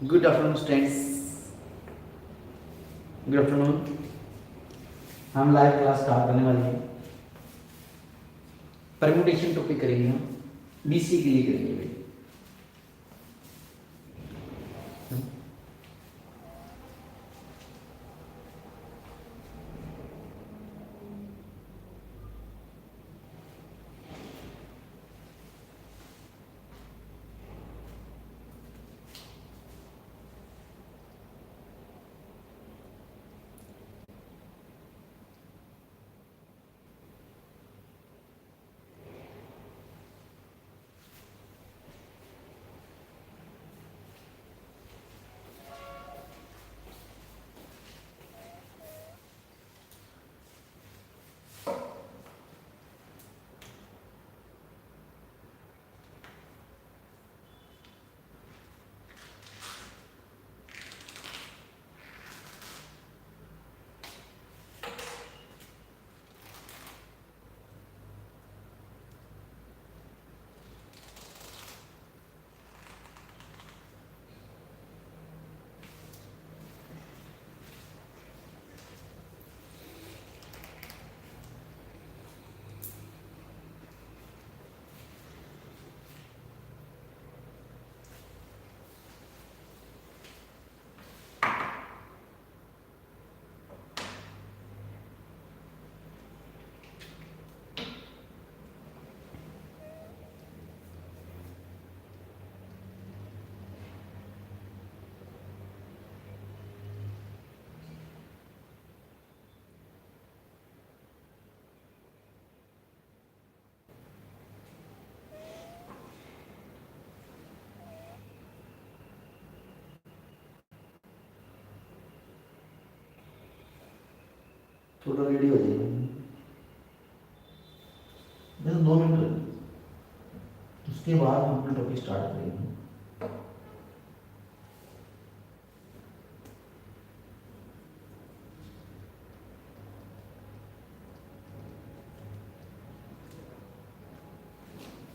Good afternoon students, good afternoon. हम live class start करने वाले हैं। परम्यूटेशन टॉपिक करेंगे हम, बीसी के लिए करेंगे भाई। थोड़ा रेडी हो जाएगा, बस 2 मिनट लगेंगे, उसके बाद हम अपना टॉपिक स्टार्ट करेंगे।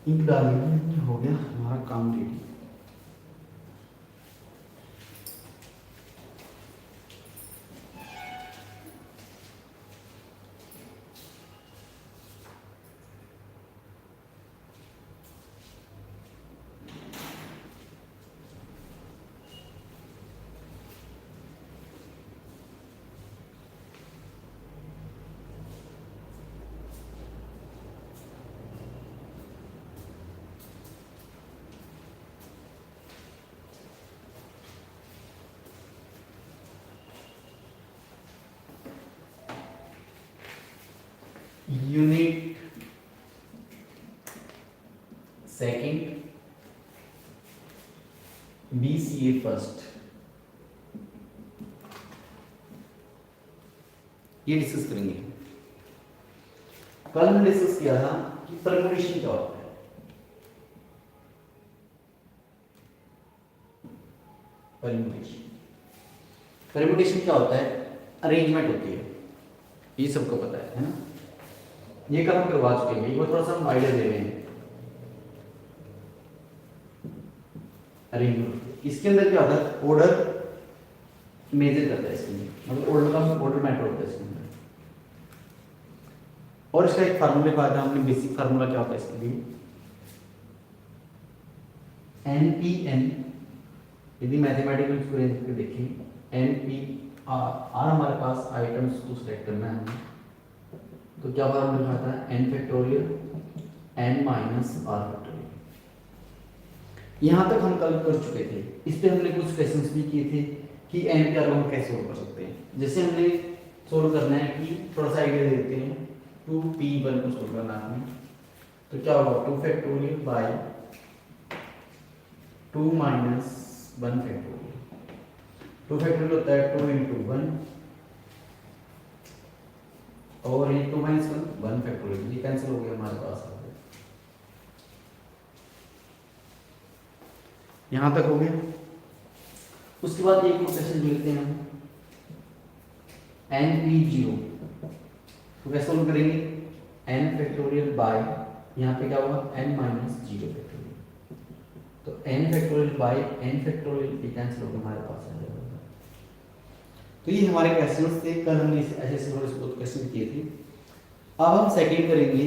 इंक डालेंगे, हो गया हमारा काम ready. Unit second, BCA first, ये डिस्कस करेंगे। कल हमने डिस्कस किया था कि परम्यूटेशन क्या होता है। परम्यूटेशन क्या होता है? अरेंजमेंट होती है, ये सबको पता है ना। ये कल हम करवा चुके हैं, वो थोड़ा सा हम आइडिया दे रहे हैं। अरेंजमेंट इसके अंदर क्या होता है? ऑर्डर मेजर करता है इसके अंदर, मतलब ऑर्डर मैटर होता है इसके अंदर। और इसका एक फार्मूला लिखा था हमने, बेसिक फार्मूला क्या होता है इसके लिए, NPN। यदि मैथमेटिकल इसको रेंज करके देखें, NPR हमारे पास आइटम्स को सिलेक्ट करना है, तो क्या फार्मूला लिखा था? n factorial n minus r factorial. यहाँ तक हम कल कर चुके थे। इस पे हमने कुछ क्वेश्चंस भी किए थे कि NPR को हम कैसे सोल्व कर सकते हैं। जैसे हमने सोल्व करना है कि थोड़ा सा आइडिया देते हैं, 2p1 को सोल्व करना है, तो क्या होगा? 2 factorial by 2 minus 1 factorial. 2 factorial होता है 2 इंटू 1, और ये 2 माइनस 1 फैक्टोरियल, ये कैंसिल हो गया हमारे पास। यहां तक हो गया। उसके बाद एक और क्वेश्चन लेते हैं हम, NP0, तो कैसे सोल्व करेंगे? n फैक्टोरियल बाय, यहाँ पे क्या होगा? n minus 0 factorial. तो n factorial by n factorial ये कैंसिल होकर हमारे पास आ जाएगा। तो ये हमारे क्वेश्चन थे, कल हमने ऐसे थोड़े से बहुत क्वेश्चन किए थे। अब हम सेकंड करेंगे,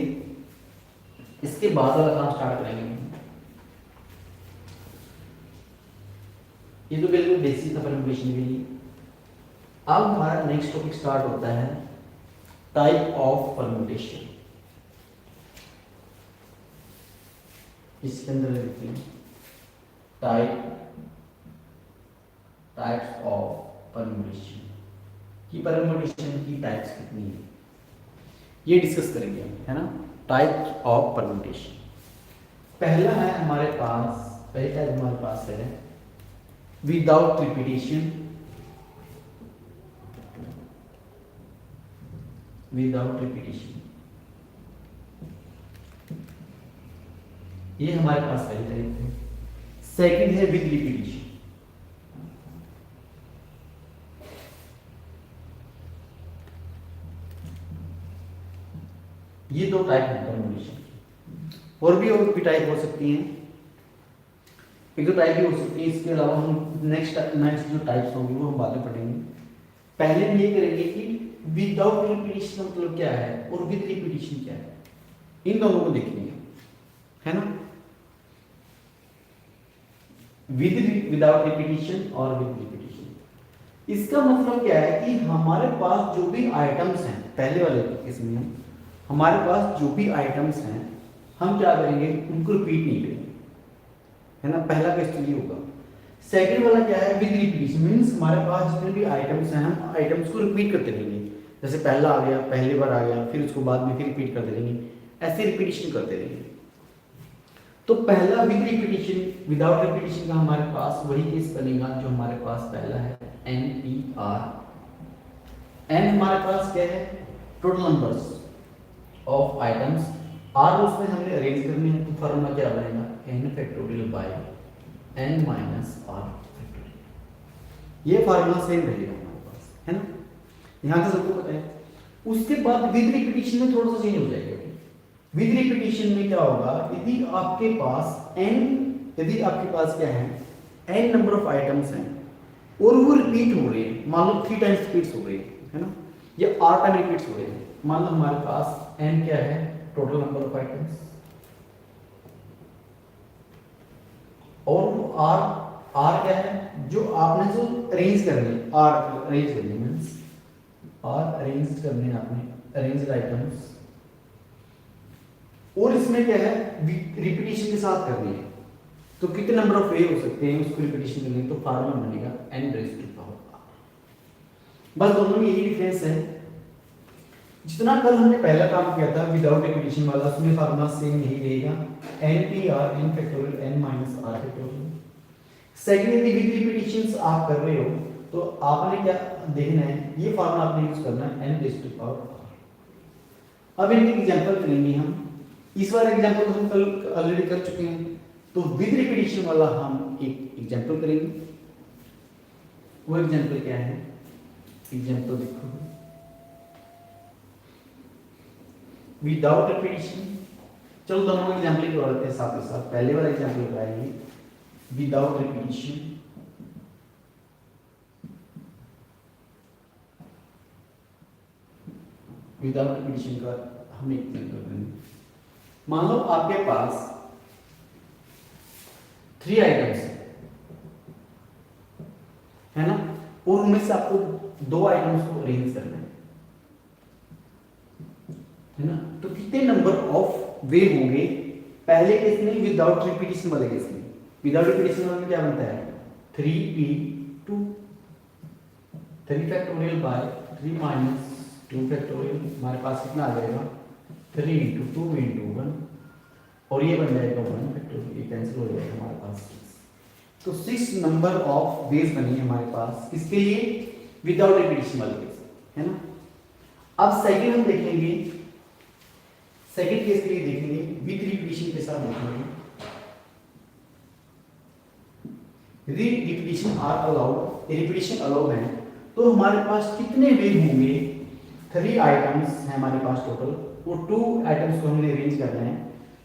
इसके बाद वाला काम स्टार्ट करेंगे। ये तो बिल्कुल बेसिक था परम्यूटेशन के लिए। अब हमारा नेक्स्ट टॉपिक स्टार्ट होता है टाइप ऑफ परम्यूटेशन। इसके अंदर लिखते हैं टाइप्स ऑफ परम्यूटेशन की, परम्यूटेशन की टाइप्स कितनी है ये डिस्कस करेंगे हम, है ना। टाइप्स ऑफ परम्यूटेशन, पहला है हमारे पास, पहली टाइप हमारे पास है विदाउट रिपीटेशन, विदाउट रिपीटेशन, ये हमारे पास पहली टाइप है। सेकंड है विद रिपीटेशन, ये दो टाइप है परम्यूटेशन की। और भी टाइप हो सकती हैं, एक दो टाइप भी हो सकती है। इसके अलावा हम नेक्स्ट जो टाइप्स होंगी वो हम बाद में पढ़ेंगे। पहले हम ये करेंगे कि विदाउट रिपीटेशन मतलब क्या है और विद रिपीटेशन क्या है, इन दोनों को देखेंगे, है ना। विदाउट रिपीटेशन और विद रिपीटेशन, इसका मतलब क्या है कि हमारे पास जो भी आइटम्स हैं, पहले वाले केस में हमारे पास जो भी आइटम्स हैं हम क्या करेंगे, उनको रिपीट नहीं करेंगे, है ना। पहला केस तो ये होगा। सेकंड वाला क्या है, विद रिपीटेशन, मींस हमारे पास जितने भी आइटम्स हैं हम आइटम्स को रिपीट करते रहेंगे। जैसे पहला आ गया, पहली बार आ गया, फिर उसको बाद में फिर रिपीट करते रहेंगे, ऐसे रिपीटेशन करते रहेंगे। तो पहला विद रिपीटेशन, विदाउट रिपीटेशन का हमारे पास वही केस बनेगा जो हमारे पास पहला है, NPR। n हमारे पास क्या है, total numbers of items, r उसमें हमने अरेंज करनी है, तो फॉर्मूला क्या बनेगा, n factorial by n minus r factorial. ये फार्मूला सेम रहेगा हमारे पास, है ना। यहाँ तक सबको पता है। उसके बाद विद रिपीटेशन में थोड़ा सा चेंज हो जाएगा। विद रिपीटेशन में क्या होगा, यदि आपके पास क्या है, n नंबर ऑफ आइटम्स हैं और वो रिपीट हो रहे हैं, मान लो 3 टाइम्स रिपीट्स हो रहे हैं, है ना, या 8 टाइम रिपीट्स हो रहे हैं। मान लो हमारे पास n क्या है, टोटल नंबर ऑफ आइटम्स, और वो r क्या है, जो आपने जो अरेंज करने, r अरेंज करने मींस r अरेंज करने आपने अरेंज्ड आइटम्स, और इसमें क्या है, रिपीटेशन के साथ करनी है। तो कितने नंबर ऑफ वे हो सकते हैं उसको रिपीटेशन करने, तो फार्मूला बनेगा n raise to power r। बस दोनों में यही डिफरेंस है। जितना कल हमने पहला काम किया था विदाउट रिपीटेशन वाला, उसमें फार्मूला सेम यही रहेगा, NPR n factorial n minus r factorial. Second, यदि विद रिपीटेशंस आप कर रहे हो तो आपने क्या देखना है, ये फार्मूला आपने यूज करना है n raise to power r। अब इनके एग्जांपल करेंगे हम। इस बार एग्जांपल हम कल ऑलरेडी कर चुके हैं, तो विद रिपीटेशन वाला हम एक एग्जांपल करेंगे। वो एग्जांपल क्या है, एग्जांपल देखो, विदाउट रिपीटेशन। चलो दोनों एग्जांपल करवा लेते हैं साथ ही साथ। पहले वाला एग्जांपल कराएंगे विदाउट रिपीटेशन, विदाउट रिपीटेशन का हम एक एग्जांपल करेंगे। मान लो आपके पास 3 आइटम्स है ना, और उनमें से आपको 2 आइटम्स को अरेंज करना है ना। तो कितने नंबर ऑफ वे होंगे पहले केस में, विदाउट रिपीटेशन वाले केस में। विदाउट रिपीटेशन वाले में क्या बनता है, 3p2 3 factorial by 3 minus 2 factorial. हमारे पास कितना आ जाएगा, 3 इंटू 2 इंटू 1, और ये बन जाएगा 1 फैक्टोरियल, ये कैंसिल हो जाएगा हमारे पास 6। तो 6 नंबर ऑफ वेज बनी है हमारे पास, इसके लिए विदाउट रिपीटेशन वाले केस, है ना। अब सेकंड हम देखेंगे, सेकंड केस के लिए देखेंगे विद रिपीटेशन के साथ देखेंगे। यदि repetition are allowed, repetition allowed है, तो हमारे पास कितने वे होंगे, 3 आइटम्स हैं हमारे पास टोटल, और 2 आइटम्स को हमने अरेंज करना है,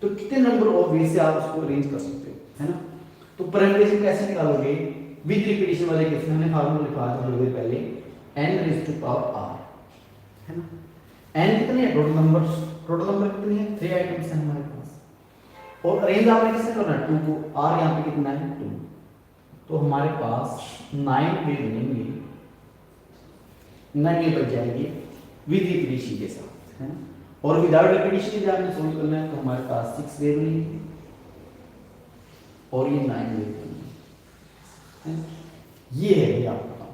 तो कितने नंबर ऑफ वे से आप उसको अरेंज कर सकते हो, है ना। तो परम्युटेशन कैसे निकालोगे? विद रिपीटेशन वाले केस में हमने फार्मूला लिखा था थोड़ी देर पहले, n raise to power r, है ना। n कितने हैं टोटल नंबर कितने हैं? 3 आइटम्स हैं हमारे पास, और अरेंज आपने किससे करना है? 2 को, r यहाँ पे कितना है? 2। तो हमारे पास 9 वे बनेंगे, 9 वे बच जाएंगे विद रिपीटेशन के साथ, है ना। और विदाउट रिपीटेशन यदि आपने सोल्व करना है तो हमारे पास 6 वे बनेंगे और ये 9 वे बनेंगे। ये है ये आपका काम।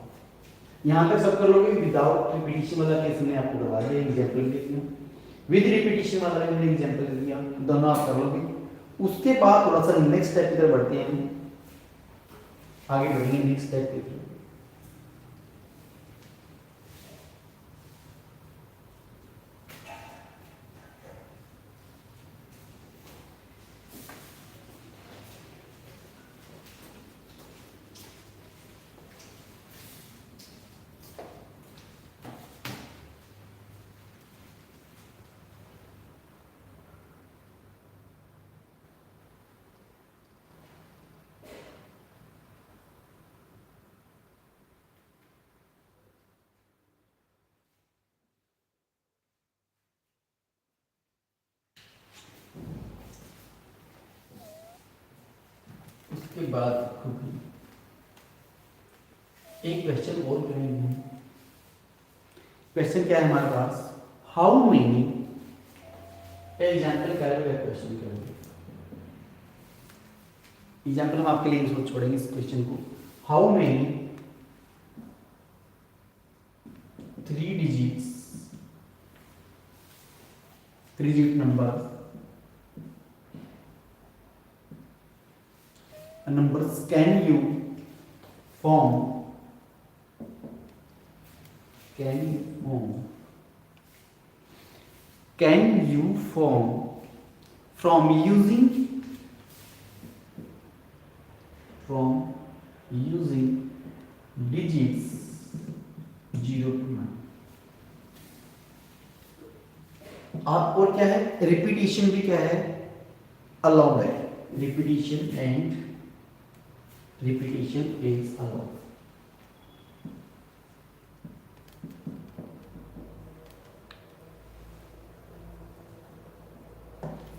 यहाँ तक सब कर लोगे। विदाउट रिपीटेशन वाला केस हमने आपको करवा दिया, एग्जाम्पल दे दिया। विद रिपीटेशन वाला हमने एग्जाम्पल दे दिया, दोनों आप कर लोगे। उसके बाद थोड़ा सा नेक्स्ट स्टेप की तरफ बढ़ते हैं, आगे बढ़ेंगे नेक्स्ट स्टेप की तरफ। उसके बाद एक क्वेश्चन और करेंगे। क्वेश्चन क्या है हमारे पास? हाउ मेनी, एग्जाम्पल करेंगे, क्वेश्चन करेंगे। एग्जाम्पल हम आपके लिए छोड़ेंगे इस क्वेश्चन को। How many 3 digit numbers can you form from using digits 0 to 9। आप और क्या है? रिपीटेशन भी क्या है? अलाउड है। Repetition is allowed.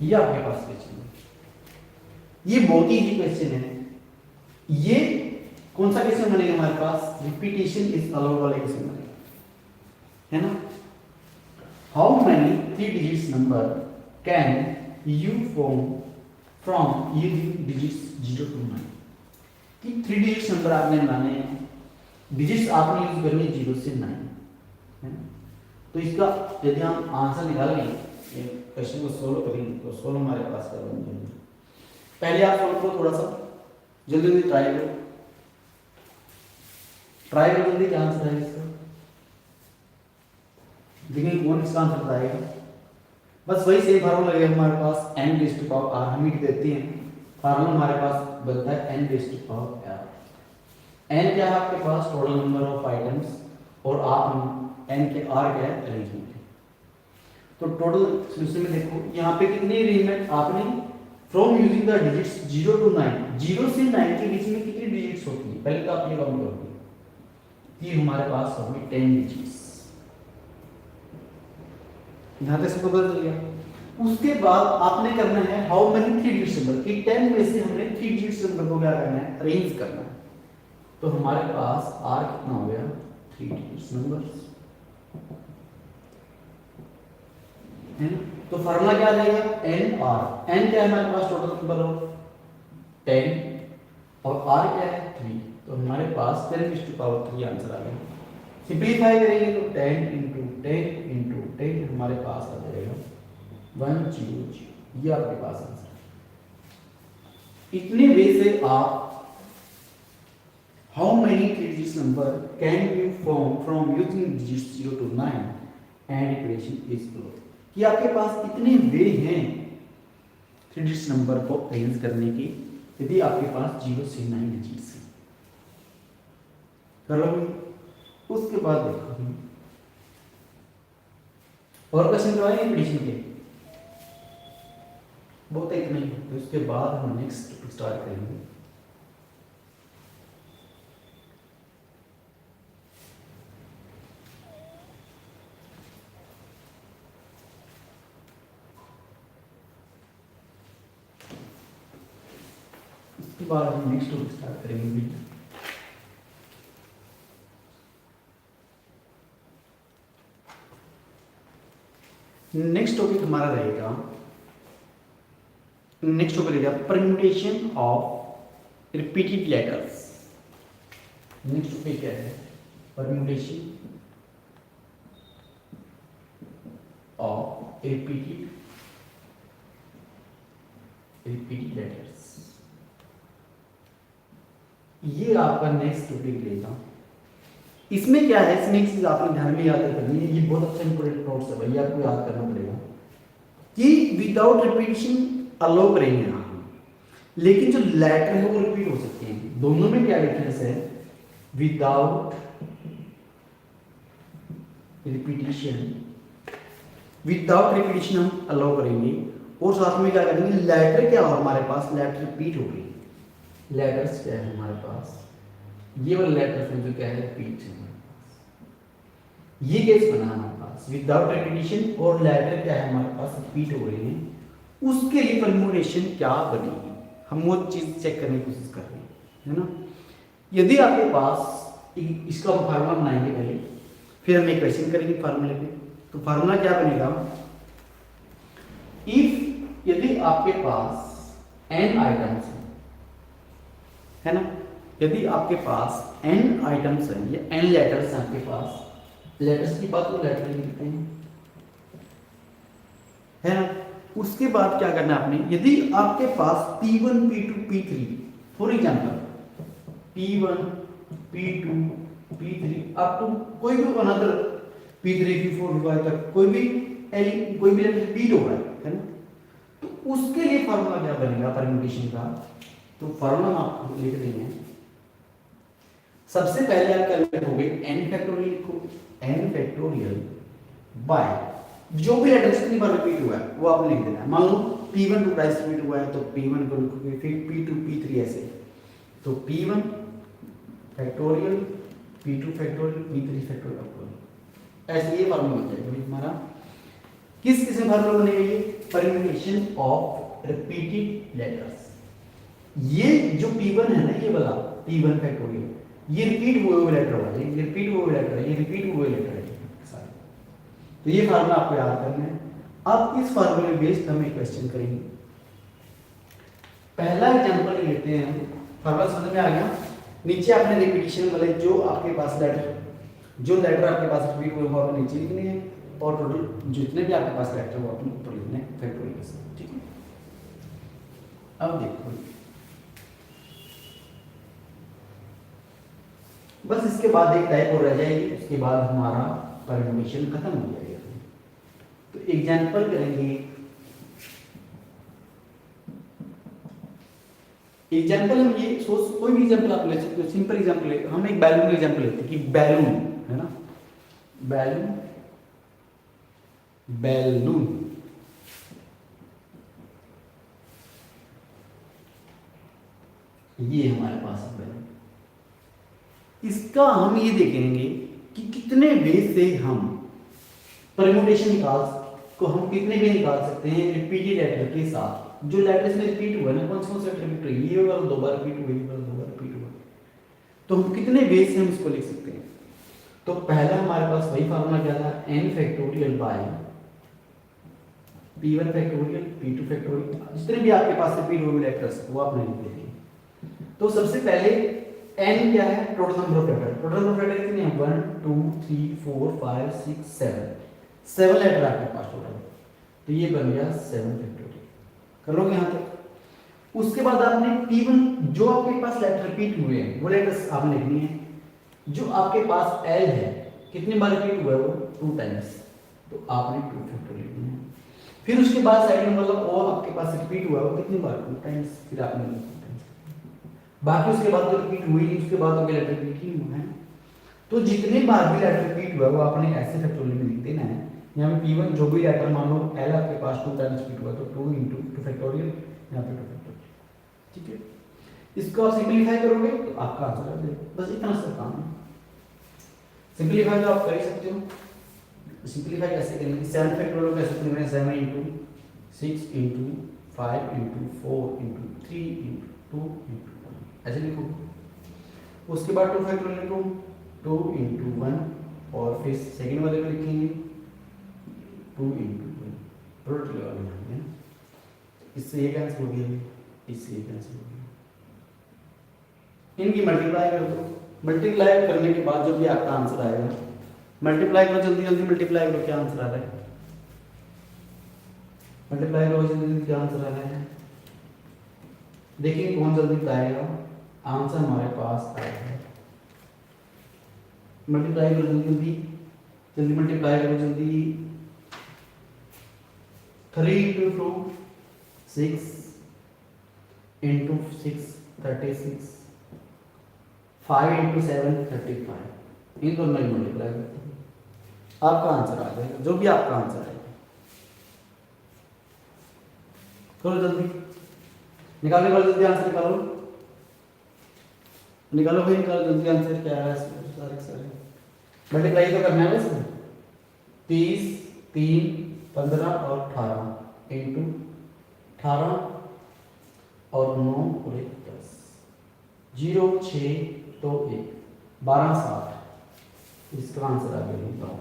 ये आपके पास क्वेश्चन है, ये बहुत ही इजी क्वेश्चन है। ये कौन सा क्वेश्चन बनेगा हमारे पास? रिपीटेशन इज अलाउड वाले क्वेश्चन बनेगा, है ना। How many 3 digits number can you form from using digits 0 to 9? कि 3 digits नंबर आपने बनाने हैं, डिजिट्स आपने यूज करनी है 0 से 9, है ना। तो इसका यदि हम आंसर निकालें, क्वेश्चन को सोल्व करेंगे तो सोल्व हमारे पास करेंगे। पहले आप सोल्व करो, थोड़ा सा जल्दी ट्राई करो, जल्दी। क्या आंसर है इसका? देखिए कौन इसका आंसर बताएगा। बस वही सेम फार्मूला लगेगा हमारे पास, n raise to power r हम ही देते हैं। फार्मूला हमारे पास बनता है n raise to power r। n क्या है आपके पास? टोटल नंबर ऑफ आइटम्स, और आप n के r क्या है? अरेंजमेंट। तो टोटल सॉल्यूशन में देखो यहाँ पे कितनी अरेंजमेंट आपने from using the digits 0 to 9, 0 से 9 के बीच में कितनी डिजिट्स होती है? पहले तो आप ये काउंट करोगे कि हमारे पास होगी 10 डिजिट्स। यहाँ तक सबको पता चल गया। उसके बाद आपने करना है हाउ मेनी 3 डिजिट्स नंबर, कि 10 में से हमने 3 डिजिट्स नंबर को क्या करना है? अरेंज करना है। तो हमारे पास r कितना हो गया? 3 डिजिट्स नंबर्स, है ना। तो फार्मूला क्या आ जाएगा? n r। n क्या है हमारे पास? टोटल नंबर ऑफ 10, और r क्या है? 3। तो हमारे पास 10⁻³ आंसर आ गया। सिंपलीफाई करेंगे तो 10 × 10 × 10 हमारे पास आ जाएगा 100। ये आपके पास आंसर है। इतने वे से आप how many 3 digits number can you form from using digits 0 to 9 and equation is below, कि आपके पास इतने वे हैं 3 digits नंबर को अरेंज करने के, यदि आपके पास 0 से 9 डिजिट्स हैं। करोगे? उसके बाद देखो और क्वेश्चन करवाएंगे एडिशन के, बहुत इतना ही। तो उसके बाद हम नेक्स्ट स्टार्ट करेंगे बाद हम नेक्स्ट टॉपिक स्टार्ट करेंगे। नेक्स्ट टॉपिक हमारा रहेगा, नेक्स्ट टॉपिक रहेगा permutation of repeated letters. Next topic क्या है? Permutation of repeated letters. ये आपका नेक्स्ट टॉपिक रहेगा। इसमें क्या है, इसमें एक चीज आपने ध्यान में याद करनी है, ये बहुत अच्छा इंपॉर्टेंट नोट्स है भाई, आपको याद करना पड़ेगा कि विदाउट रिपीटिशन अलाउ करेंगे हम, लेकिन जो लेटर है वो रिपीट हो सकते हैं। दोनों में क्या डिफरेंस है? विदाउट रिपीटिशन, विदाउट रिपीटिशन हम अलाउ करेंगे, और साथ में क्या करेंगे, लेटर क्या हो हमारे पास, लेटर रिपीट हो गई। लेटर्स क्या है हमारे पास, ये वाले लेटर्स में जो क्या है, रिपीट है। ये केस बना हमारे पास विदाउट रिपीटिशन, और लेटर क्या है हमारे पास, रिपीट हो रही है। उसके लिए परम्यूटेशन क्या बनेगी, हम वो चीज चेक करने की कोशिश कर रहे हैं, है ना। यदि आपके पास इसका फार्मूला बनाएंगे पहले, फिर हम एक क्वेश्चन करेंगे फार्मूले पे। तो फार्मूला क्या बनेगा, इफ यदि आपके पास n आइटम्स है ना, यदि आपके पास n आइटम्स हैं या n लेटर्स हैं आपके पास, लेटर्स की बात तो लेटर लिखते हैं, है ना। उसके बाद क्या करना है आपने, यदि आपके पास P1 P2 P3 for example P1 P2 P3 up to कोई भी अनदर P3 P4 P5 तक कोई भी लेटर रिपीट हो रहा है ना, तो उसके लिए फार्मूला क्या बनेगा परम्यूटेशन का। तो फार्मूला आप लिख देंगे, सबसे पहले आप क्या लिखोगे, n फैक्टोरियल लिखो, n फैक्टोरियल बाय जो भी लेटर जितनी बार रिपीट हुआ है वो आपने लिख देना है। मान लो P1 टू प्राइस रिपीट हुआ है तो P1 को लिखोगे, फिर P2 P3 ऐसे, तो P1 factorial P2 factorial P3 factorial, ऐसे ये फार्मूला बन जाएगा हमारा। किस किस में फार्मूला बनेगा, ये परम्यूटेशन ऑफ रिपीटेड लेटर्स। ये जो P1 है ना, ये वाला P1 फैक्टोरियल, ये रिपीट हुए हुए लेटर वाले, ये रिपीट हुए हुए लेटर है, ये रिपीट हुए लेटर है सारे। तो ये फार्मूला आपको याद करना है। अब इस फार्मूले बेस्ड हम एक क्वेश्चन करेंगे। पहला एग्जांपल लेते हैं हम, फार्मूला समझ में आ गया। नीचे आपने रिपीटिशन वाले जो आपके पास लेटर, जो लेटर आपके पास रिपीट हुए वो आपने नीचे लिखने हैं, और टोटल जितने भी आपके पास लेटर वो आपने ऊपर लिखने हैं फैक्टोरियल के साथ, ठीक है। अब देखो, बस इसके बाद एक टाइप और रह जाएगी, उसके बाद हमारा परम्यूटेशन खत्म हो जाएगा। तो एग्जांपल करेंगे, एग्जांपल हम ये सोच, कोई भी एग्जांपल आप ले सकते हो, सिंपल एग्जांपल हम एक बैलून का एग्जांपल लेते हैं कि बैलून है ना, बैलून बैलून ये हमारे पास है बैलून। इसका हम ये देखेंगे कि कितने वे से हम परम्यूटेशन को हम कितने वे निकाल सकते हैं रिपीटेड लेटर के साथ। जो लेटर्स में रिपीट हुआ ना, कौन से लेटर रिपीट हुए, ये वाला दो बार रिपीट हुआ, ये वाला दो बार रिपीट हुआ, तो हम कितने वे से हम इसको लिख सकते हैं। तो पहला हमारे पास वही फार्मूला क्या था, n factorial by P1 factorial P2 factorial, जितने भी आपके पास रिपीट हुए लेटर्स वो आपने लिख दिए। तो सबसे पहले n क्या है, total number of letter, total number of letter कितने हैं, 1 2 3 4 5 6 7 लेटर आपके पास टोटल, तो ये बन गया 7 फैक्टोरियल। कर लोगे यहाँ तक। उसके बाद आपने P1 जो आपके पास लेटर रिपीट हुए हैं वो लेटर्स आपने लिखनी है। जो आपके पास L है कितनी बार रिपीट हुआ है वो 2 टाइम्स, तो आपने 2 फैक्टोरियल लिखना है। फिर उसके बाद साइड में मतलब वो आपके पास रिपीट हुआ है वो कितनी बार 2 टाइम्स, फिर आपने 2 टाइम्स। बाकी उसके बाद तो रिपीट हुई नहीं, उसके बाद तो लेटर रिपीट ही हुआ है। तो जितने बार भी लेटर रिपीट हुआ है वो आपने ऐसे फैक्टोरियल में लिख देना है। यहाँ पे P1 जो भी लेटर मान लो L आपके पास 2 टाइम्स रिपीट हुआ तो 2 × 2 फैक्टोरियल, यहाँ पे 2 फैक्टोरियल, ठीक है। इसको आप सिंपलीफाई करोगे तो आपका आंसर आ जाएगा। बस इतना सा काम है। सिंपलीफाई तो आप कर ही सकते हो। सिंपलीफाई कैसे करेंगे, 7 फैक्टोरियल कैसे करेंगे, 7 × 6 × 5 × 4 × 3 × 2 × ऐसे लिखो। उसके बाद 2 फैक्टोरियल लिखो, 2 इंटू 1, और फिर सेकेंड वाले में लिखेंगे 2 इंटू 1, प्रोडक्ट लगा लेंगे। इससे ये कैंसिल हो गया, इससे ये कैंसिल हो गया। इनकी मल्टीप्लाई कर दो। मल्टीप्लाई करने के बाद जो भी आपका आंसर आएगा, मल्टीप्लाई करो जल्दी जल्दी, मल्टीप्लाई करो, क्या आंसर आ रहा है, मल्टीप्लाई करो जल्दी जल्दी, क्या आंसर आ रहा है। देखिए कौन जल्दी बताएगा। आंसर हमारे पास आया है, मल्टीप्लाई करो जल्दी जल्दी जल्दी, मल्टीप्लाई करो जल्दी। 3 इंटू 2 6 इंटू 6 36, 5 इंटू 7 35। इन दोनों में मल्टीप्लाई करते हैं, आपका आंसर आ जाएगा, जो भी आपका आंसर आएगा। करो जल्दी, निकालो जल्दी आंसर, निकालो निकालो भाई, निकालो जल्दी आंसर क्या है। सारे मल्टीप्लाई तो करना है वैसे। 30 3 15 और 18 इंटू 18 और 9 और 1 10, 0 6 2 1 12 60। इसका आंसर आ गया 12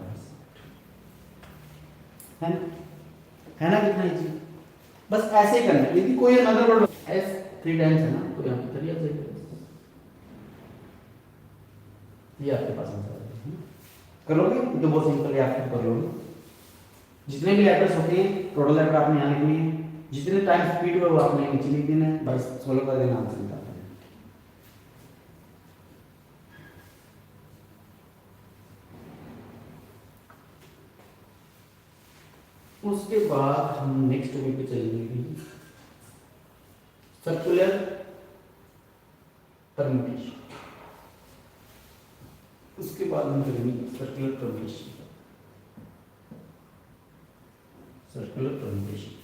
60, है ना कितना इजी। बस ऐसे ही करना है। यदि कोई अनदर वर्ड एस 3 टाइम्स है ना, तो यहाँ पे चलिए आप जाइए, ये आपके पास आंसर आ जाएगा। करोगे तो बहुत सिंपल है, आप कर लोगे। जितने भी लेटर्स होते हैं टोटल लेटर आपने यहाँ लिखनी है, जितने टाइम स्पीड हुआ वो आपने नीचे लिख देना है, बस सोल्व कर देना, आंसर निकाल देना। उसके बाद हम नेक्स्ट टॉपिक पे चलेंगे, सर्कुलर परम्यूटेशन। उसके बाद हम करेंगे circular permutation. Circular permutation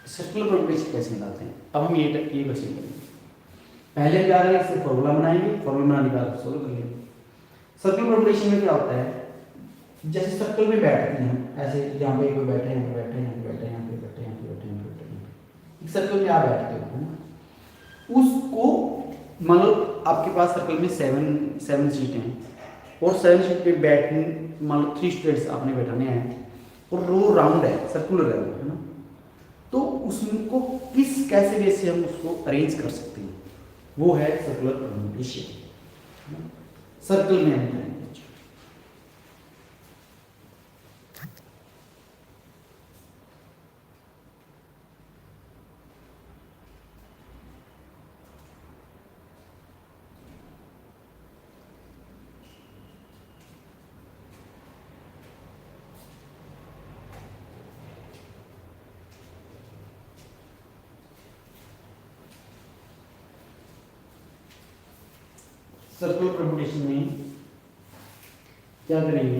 circular permutation कैसे निकालते हैं, अब हम ये क्वेश्चन करेंगे। पहले क्या करेंगे, इससे फॉर्मूला बनाएंगे, फॉर्मूला बनाने के बाद सोल्व कर लेंगे। सर्कुलर परम्यूटेशन में क्या होता है, जैसे सर्कल में बैठते हैं हम, ऐसे यहाँ पे कोई बैठे, यहाँ पे बैठे, यहाँ पे बैठे, यहाँ पे बैठे, यहाँ पे बैठे, यहाँ पे बैठे, एक सर्कल में आप बैठते हो ना, उसको मान लो आपके पास सर्कल में 7 सीटें हैं, और 7 सीट पे बैठने मान लो 3 स्टूडेंट्स आपने बैठाने हैं, और रो राउंड है, सर्कुलर है ना, तो उसको कैसे वे से हम उसको अरेंज कर सकते हैं, वो है सर्कुलर परम्यूटेशन। सर्कल में हम करेंगे। सर्कुलर परम्यूटेशन में क्या करेंगे,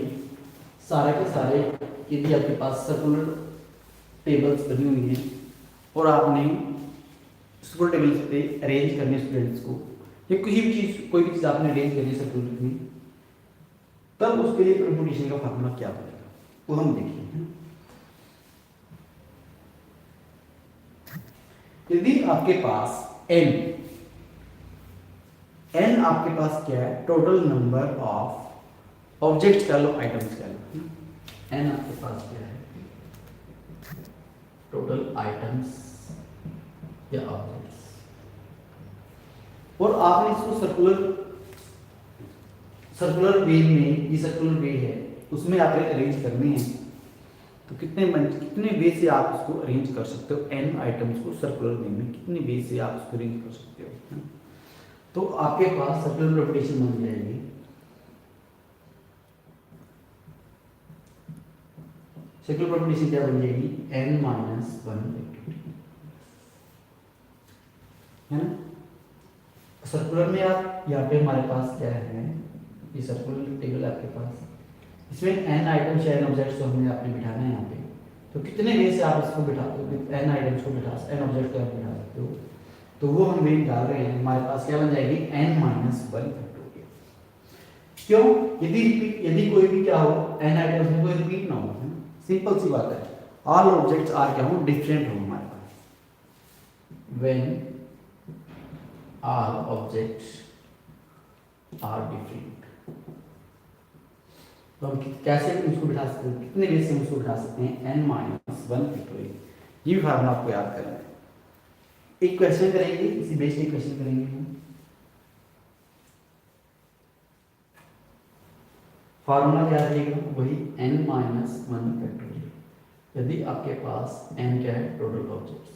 सारे के सारे यदि आपके पास सर्कुलर टेबल्स बनी हुई हैं और आपने सर्कुलर टेबल्स पे अरेंज करने स्टूडेंट्स को, या किसी भी चीज़ कोई भी चीज़ आपने अरेंज करनी है सर्कुलर में, तब उसके लिए परम्यूटेशन का फार्मूला क्या बनेगा वो हम देखेंगे। यदि आपके पास n आपके पास क्या है, टोटल नंबर ऑफ ऑब्जेक्ट्स कह लो, आइटम्स कह लो, n आपके पास क्या है, टोटल आइटम्स या ऑब्जेक्ट्स, और आपने इसको सर्कुलर वे में, ये सर्कुलर वे है उसमें आपने अरेंज करने हैं, तो कितने वे से आप इसको अरेंज कर सकते हो, n आइटम्स को सर्कुलर वे में कितने वे से आप इसको अरेंज कर सकते हो, तो आपके पास सर्कुलर परम्यूटेशन बन जाएगी। सर्कुलर परम्यूटेशन क्या बन जाएगी, n - 1 है ना। सर्कुलर में आप यहाँ पे हमारे पास क्या है, ये सर्कुलर टेबल है आपके पास, इसमें n आइटम्स या n ऑब्जेक्ट्स को हमने आपने बिठाना है यहाँ पे, तो कितने वे से आप इसको बिठाते हो, n आइटम्स को बिठा, n ऑब्जेक्ट को आप बिठा सकते हो, तो वो हम वे डाल रहे हैं, हमारे पास क्या बन जाएगी, n - 1 फैक्टोरियल। क्यों, यदि कोई भी क्या हो, n आइटम्स में कोई रिपीट ना हो, सिंपल सी बात है। ऑल ऑब्जेक्ट्स आर क्या हो, डिफरेंट हो हमारे पास। When all objects are different, तो हम कैसे उसको बिठा सकते हैं, कितने बेस से हम उसको बिठा सकते हैं, n माइनस वन फैक्टोरियल। ये भी फार्मूला आपको याद करना है। एक क्वेश्चन करेंगे, इसी बेस्ड एक क्वेश्चन करेंगे हम। फार्मूला क्या रहेगा, वही n माइनस वन फैक्टोरियल, यदि आपके पास n क्या है, टोटल ऑब्जेक्ट्स।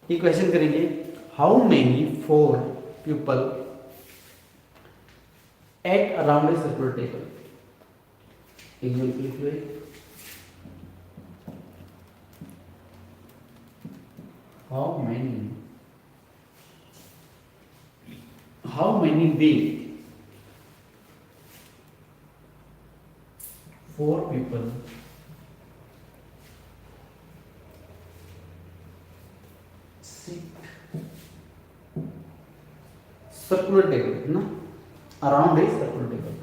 ये क्वेश्चन करेंगे, how many 4 people at around a circular table, example लिख लो। how many they 4 people sit circular table है ना, around a circular table,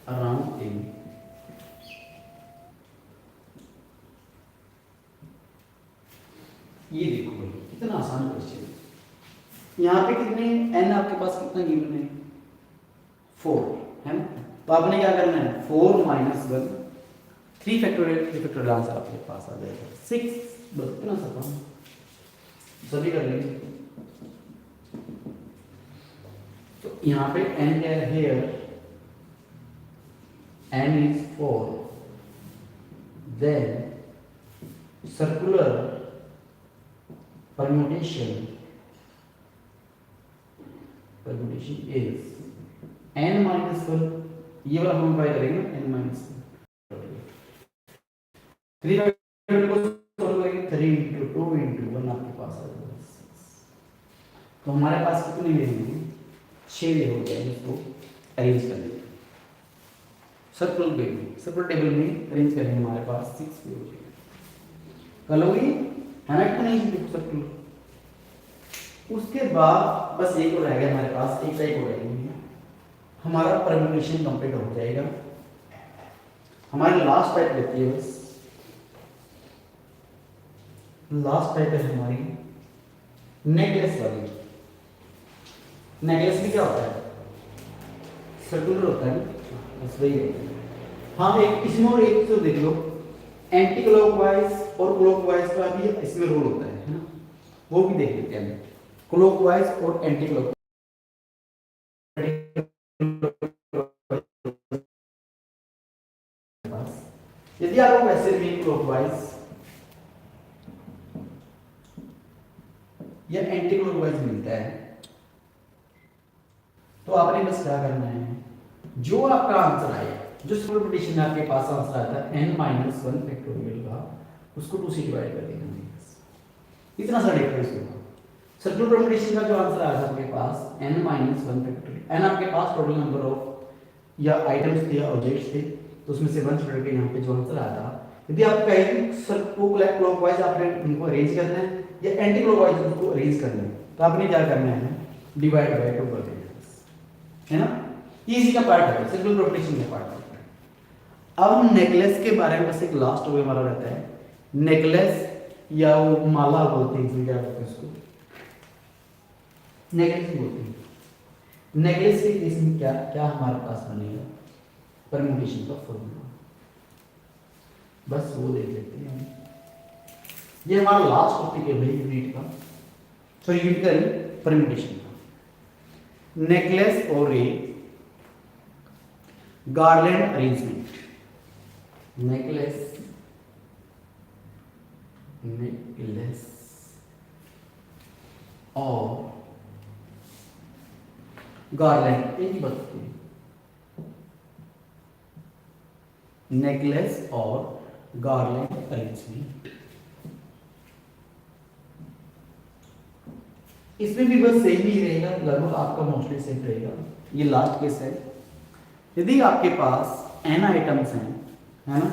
around a, ये देखो भाई कितना आसान क्वेश्चन है। यहाँ पे कितने n आपके पास कितना गिवन है, 4 है ना, तो आपने क्या करना है, 4 माइनस वन, 3 फैक्टोरियल आंसर आपके पास आ जाएगा 6। बस इतना सा काम सभी कर लेंगे। तो यहाँ पे n क्या है, here n is 4, then circular permutation is n minus 1, ये वाला हम बाय करेंगे n minus 1, 3 को सॉल्व करेंगे, 3 into 2 into 1 आपके पास आ जाएगा 6। तो हमारे पास कितने वे होंगे, 6 वे हो जाएंगे, इसको अरेंज कर लेंगे सर्कुलर टेबल में अरेंज करेंगे, हमारे पास 6 वे हो जाएंगे। कलोगी है ना कि नहीं सर्कुलर। उसके बाद बस एक और रह गया हमारे पास, एक टाइप हो रहेगी, हमारा परम्यूटेशन कंप्लीट हो जाएगा। हमारी लास्ट टाइप लेती है, बस लास्ट टाइप है हमारी नेकलेस वाली। नेकलेस में क्या होता है, सर्कुलर होता है, बस वही होता है। हाँ एक इसमें और एक तो देख लो, एंटी क्लॉकवाइज और क्लॉकवाइज का भी इसमें रोल होता है ना, वो भी देख लेते हैं। क्लॉकवाइज और एंटी क्लॉकवाइज, यदि आपको वैसे भी क्लॉकवाइज या एंटी क्लॉकवाइज मिलता है, तो आपने बस क्या करना है, जो आपका आंसर आया, जो परम्यूटेशन में आपके पास आंसर आता है n माइनस वन फैक्टोरियल का, उसको 2 से डिवाइड कर देना, इतना सा डिफरेंस होगा। सर्कुलर परम्यूटेशन का जो आंसर आया था आपके पास n minus one factorial, n आपके पास टोटल नंबर ऑफ या आइटम्स थे या ऑब्जेक्ट्स थे, तो उसमें से 1 छोड़ के यहाँ पे जो आंसर आया था, यदि आप कहें सर्कुलर क्लॉकवाइज आपने उनको अरेंज करना है या एंटी क्लॉकवाइज उनको अरेंज करना है, तो आपने क्या करना है, डिवाइड बाय 2 कर देना है ना। ये इसी का पार्ट है, सर्कुलर परम्यूटेशन का पार्ट है। अब हम नेकलेस के बारे में बस एक लास्ट वे हमारा रहता है, नेकलेस या वो माला बोलते हैं, क्या बोलते हैं उसको, नेकलेस बोलते हैं। नेकलेस के केस में क्या क्या हमारे पास बनेगा, परम्यूटेशन का फॉर्मूला, बस वो देख लेते हैं। ये हमारा लास्ट टॉपिक है भाई यूनिट का, सॉरी यूनिट का परम्यूटेशन का। नेकलेस और ए गार्लैंड अरेंजमेंट, नेकलेस और गार्लैंड, एक ही बात होती है, नेकलेस और गार्लैंड अरेंजमेंट। इसमें भी बस सेम ही रहेगा, लगभग आपका मोस्टली सेम रहेगा। ये लास्ट केस है, यदि आपके पास n आइटम्स हैं, है ना,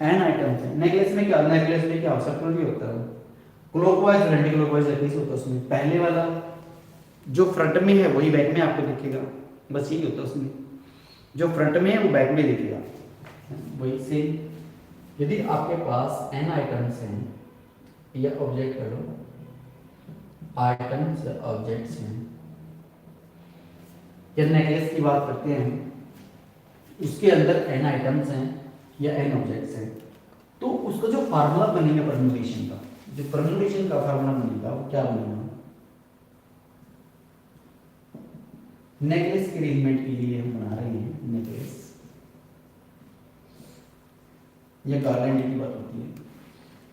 n आइटम्स हैं। नेकलेस में क्या, नेकलेस में क्या सर्कुलर भी होता है, क्लॉकवाइज और एंटी क्लॉकवाइज ऐसे होता है। उसमें पहले वाला जो फ्रंट में है वही बैक में आपको दिखेगा, बस यही होता है उसमें, जो फ्रंट में है वो बैक में दिखेगा। वही सेम, यदि आपके पास n आइटम्स हैं या ऑब्जेक्ट करो, आइटम्स या ऑब्जेक्ट्स हैं, या नेकलेस की बात करते हैं, उसके अंदर n आइटम्स हैं या n ऑब्जेक्ट्स हैं, तो उसका जो फार्मूला बनेगा परम्यूटेशन का, जो परम्यूटेशन का फार्मूला बनेगा वो क्या बनेगा? नेकलेस के अरेंजमेंट के लिए हम बना रहे हैं नेकलेस या गार्लैंड की बात होती है,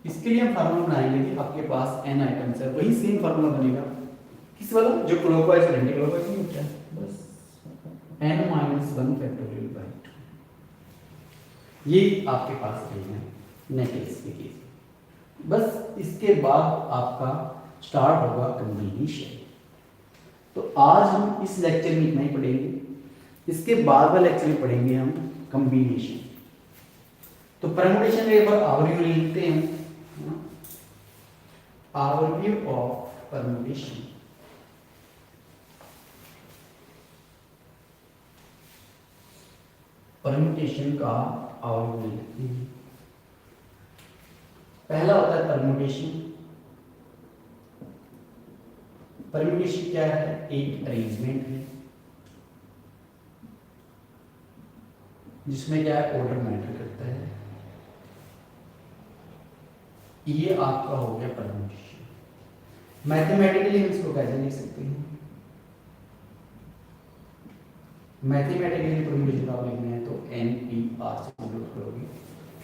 इसके लिए हम फार्मूला बनाएंगे कि आपके पास n आइटम्स है, वही सेम फार्मूला बनेगा किस वाला, जो क्लॉकवाइज और एंटी क्लॉकवाइज नहीं होता है, बस n-1 फैक्टोरियल बाय 2, ये आपके पास रहेगा नेकलेस के केस। बस इसके बाद आपका स्टार्ट होगा कॉम्बिनेशन। तो आज हम इस लेक्चर में इतना ही पढ़ेंगे, इसके बाद वाले लेक्चर में पढ़ेंगे हम कॉम्बिनेशन। तो परम्यूटेशन के ऊपर ओवरव्यू लिखते हैं, ओवरव्यू ऑफ परम्यूटेशन। परम्यूटेशन का ओवरव्यू लिखते हैं। पहला होता है परम्यूटेशन। परम्यूटेशन क्या है? एक अरेंजमेंट है जिसमें क्या है, ऑर्डर मैटर करता है। ये आपका हो गया परम्यूटेशन। मैथमेटिकली हम इसको कैसे लिख सकते हैं? मैथमेटिकली परम्यूटेशन आप लिखना है तो NPR से कंप्यूट करोगे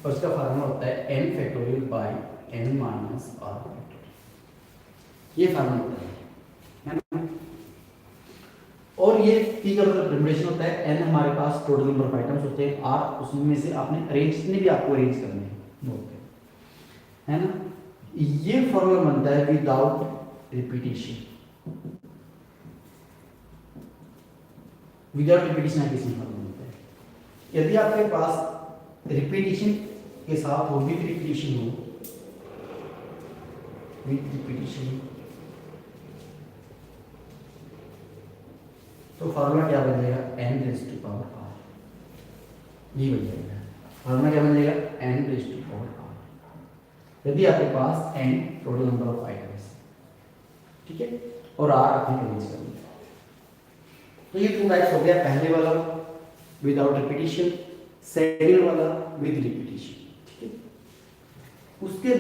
और उसका फार्मूला होता है n factorial by n minus r factorial. ये फार्मूला होता है ना। और ये p का मतलब परम्यूटेशन होता है, n हमारे पास टोटल नंबर ऑफ आइटम्स होते हैं, r उसमें से आपने अरेंज जितने भी आपको अरेंज करने हैं होते हैं, है ना। ये फॉर्मूला बनता है विदाउट रिपीटिशन। विदाउट रिपीटिशन किसी फॉर्मूला बनता है। यदि आपके पास रिपीटिशन के साथ हो, विद रिपीटिशन हो, विद रिपीटिशन, तो फार्मूला क्या बन जाएगा? n raise to power r। ये बन जाएगा फार्मूला, क्या बन जाएगा? n raise to power r। यदि आपके पास n total number of items, ठीक है, और r आपने अरेंज कर लिया। तो ये टू टाइप्स हो गया, पहले वाला विदाउट रिपीटिशन, सेकंड वाला विद रिपीटिशन, ठीक है। उसके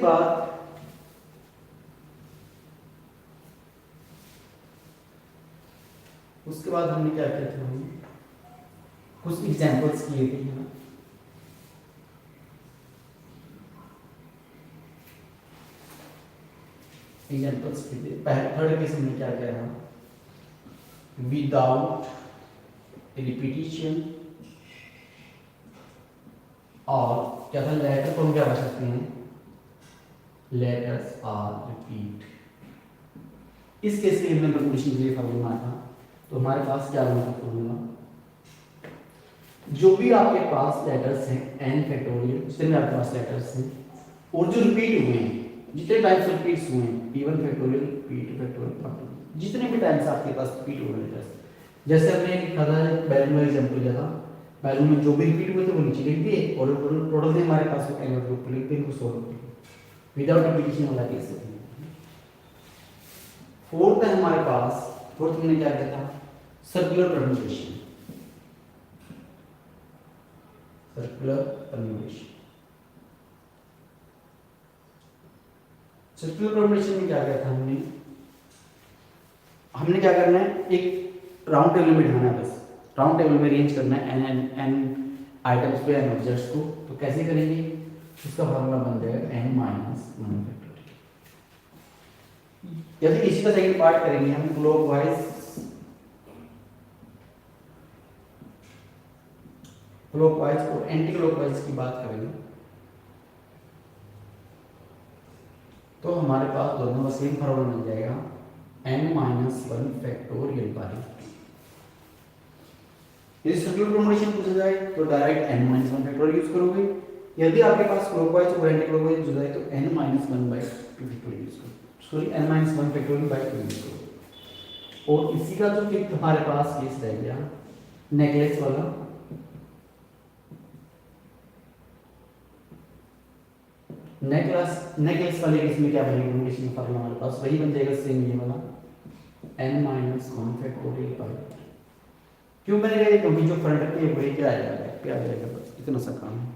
बाद हमने क्या किया था, कुछ एग्जांपल्स किए थे यहाँ। एग्जांपल्स किए थे। पहले थर्ड केस में क्या किया था? विदाउट रिपीटिशन, और क्या था, लेटर को हम क्या कर सकते हैं? Letters are repeat. इस केस के लिए हमने परम्यूटेशन के लिए फार्मूला बनाया था, तो हमारे पास क्या बना फॉर्मूला? जो भी आपके पास लेटर्स हैं n फैक्टोरियल, जितने भी आपके पास लेटर्स हैं और जो रिपीट हुए हैं, जितने टाइम्स रिपीट्स हुए हैं, p1 फैक्टोरियल, p2 फैक्टोरियल, जितने भी टाइम्स आपके पास रिपीट हुए लेटर्स, जैसे हमने लिखा था बैलून में एग्जांपल दिया था, बैलून में जो भी रिपीट हुए थे वो नीचे लिख दिए और टोटल में हमारे पास वो n ग्रुप लिख दिए, उसको सोल्व किया विदाउट रिपीटिशन वाला केस है। फोर्थ है हमारे पास, फोर्थ हमने क्या किया था? Circular permutation. Circular permutation, circular permutation में क्या किया था हमने क्या करना है, एक राउंड टेबल में बिठाना है, बस राउंड टेबल में अरेंज करना है n आइटम्स पे n ऑब्जेक्ट्स को। तो कैसे करेंगे? उसका फार्मूला बन जाएगा n-1 फैक्टोरियल। यदि इसी का सेकंड पार्ट करेंगे हम क्लॉकवाइज और एंटी क्लॉकवाइज की बात करेंगे, तो हमारे पास दोनों का सेम फार्मूला बन जाएगा n-1 फैक्टोरियल बाय। यदि सर्कुलर परम्यूटेशन पूछा जाए तो डायरेक्ट n-1 फैक्टोरियल यूज करोगे। यदि आपके पास क्लॉकवाइज और एंटी क्लॉकवाइज पूछा जाए तो n-1/2 फैक्टोरियल यूज करो, sorry n-1 factorial by 2 use करो। और इसी का जो फिर हमारे पास केस रह गया नेकलेस वाला, नेकलेस वाले केस में क्या बनेगा, परम्यूटेशन का फॉर्मूला हमारे पास वही बन जाएगा सेम ये वाला n माइनस 1 फैक्टोरियल पाई। क्यों बनेगा ये, क्योंकि जो फ्रंट पे वही क्या आ जाएगा, क्या आ जाएगा, बस इतना सा काम है।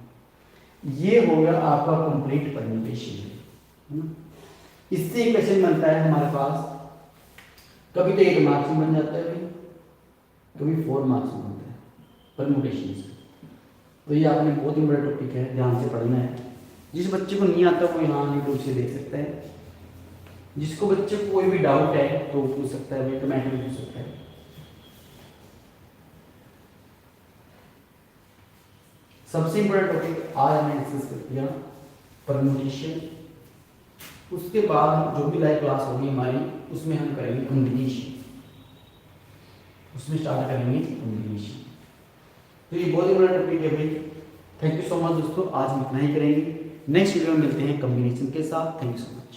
ये हो गया आपका कंप्लीट परम्यूटेशन, है ना। इससे एक क्वेश्चन बनता है हमारे पास, कभी तो 8 मार्क्स में बन जाता है भाई, कभी 4 मार्क्स में बनता है परम्यूटेशन से। तो ये आपने बहुत ही बड़ा टॉपिक है, ध्यान से पढ़ना है। जिस बच्चे को नहीं आता वो यहाँ यूट्यूब से देख सकता है, जिसको बच्चे को कोई भी डाउट है तो पूछ सकता है, भाई कमेंट में पूछ सकता है। सबसे इंपॉर्टेंट टॉपिक आज हमने डिस्कस कर दिया परम्यूटेशन। उसके बाद जो भी लाइव क्लास होगी हमारी उसमें हम करेंगे कॉम्बिनेशन, उसमें स्टार्ट करेंगे कॉम्बिनेशन। तो ये बहुत ही बड़ा टॉपिक है भाई। थैंक यू सो मच दोस्तों, आज हम इतना ही करेंगे। नेक्स्ट वीडियो में मिलते हैं कॉम्बिनेशन के साथ। Thank you so much.